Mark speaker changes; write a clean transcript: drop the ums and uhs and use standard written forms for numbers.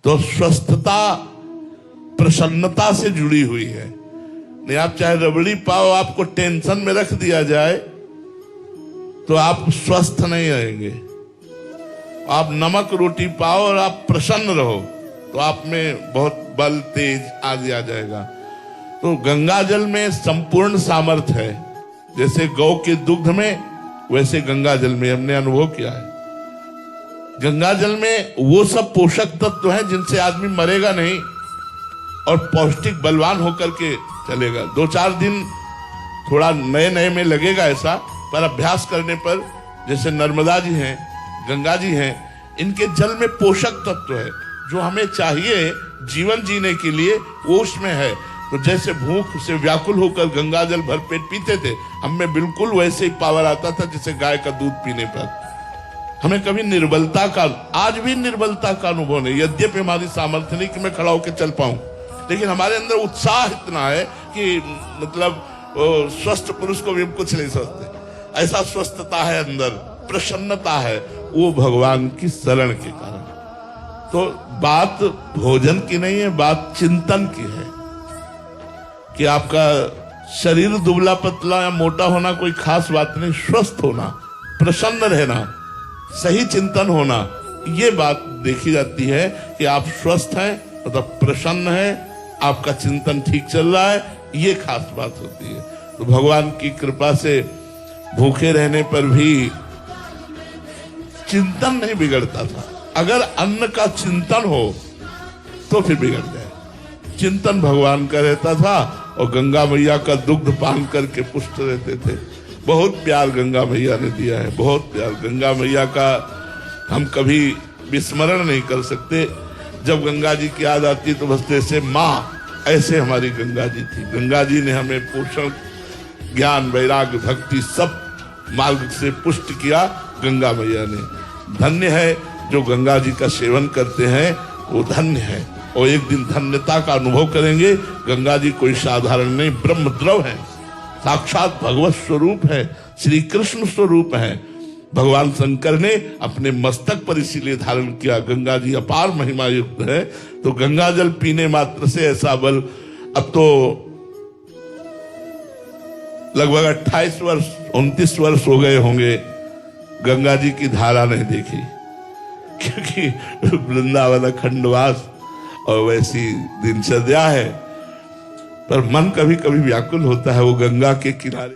Speaker 1: तो स्वस्थता प्रसन्नता से जुड़ी हुई है। नहीं, आप चाहे रबड़ी पाओ, आपको टेंशन में रख दिया जाए तो आप स्वस्थ नहीं रहेंगे। आप नमक रोटी पाओ और आप प्रसन्न रहो तो आप में बहुत बल तेज आदि आ जाएगा। तो गंगा जल में संपूर्ण सामर्थ्य है। जैसे गौ के दुग्ध में, वैसे गंगा जल में हमने अनुभव किया है। गंगा जल में वो सब पोषक तत्व हैं जिनसे आदमी मरेगा नहीं और पौष्टिक बलवान होकर के चलेगा। 2-4 दिन थोड़ा नए नए में लगेगा ऐसा, पर अभ्यास करने पर, जैसे नर्मदा जी हैं, गंगा जी हैं, इनके जल में पोषक तत्व है जो हमें चाहिए जीवन जीने के लिए, वो उसमें है। तो जैसे भूख से व्याकुल होकर गंगा जल भरपेट पीते थे, हमें बिल्कुल वैसे ही पावर आता था जैसे गाय का दूध पीने पर। हमें कभी निर्बलता का, आज भी निर्बलता का अनुभव नहीं। यद्यपि हमारी सामर्थ्य नहीं कि मैं खड़ा होकर चल पाऊं, लेकिन हमारे अंदर उत्साह इतना है कि मतलब स्वस्थ पुरुष को भी हम कुछ नहीं सोचते। ऐसा स्वस्थता है अंदर, प्रसन्नता है, वो भगवान की शरण के कारण। तो बात भोजन की नहीं है, बात चिंतन की है कि आपका शरीर दुबला पतला या मोटा होना कोई खास बात नहीं। स्वस्थ होना, प्रसन्न रहना, सही चिंतन होना, ये बात देखी जाती है कि आप स्वस्थ हैं, मतलब प्रसन्न हैं, आपका चिंतन ठीक चल रहा है, ये खास बात होती है। तो भगवान की कृपा से भूखे रहने पर भी चिंतन नहीं बिगड़ता था। अगर अन्न का चिंतन हो तो फिर बिगड़ जाए। चिंतन भगवान का रहता था और गंगा मैया का दुग्ध पान करके पुष्ट रहते थे। बहुत प्यार गंगा मैया ने दिया है, बहुत प्यार। गंगा मैया का हम कभी विस्मरण नहीं कर सकते। जब गंगा जी की याद आती तो बस जैसे माँ, ऐसे हमारी गंगा जी थी। गंगा जी ने हमें पोषण, ज्ञान, वैराग्य, भक्ति सब मार्ग से पुष्ट किया गंगा मैया ने। धन्य है जो गंगा जी का सेवन करते हैं, वो धन्य है और एक दिन धन्यता का अनुभव करेंगे। गंगा जी कोई साधारण नहीं, ब्रह्म द्रव है, साक्षात भगवत स्वरूप है, श्री कृष्ण स्वरूप है। भगवान शंकर ने अपने मस्तक पर इसीलिए धारण किया। गंगा जी अपार महिमा युक्त है। तो गंगा जल पीने मात्र से ऐसा बल। अब तो लगभग 28 वर्ष 29 वर्ष हो गए होंगे गंगा जी की धारा नहीं देखी, क्योंकि वृंदावन खंडवास और वैसी दिनचर्या है। पर मन कभी कभी व्याकुल होता है वो गंगा के किनारे।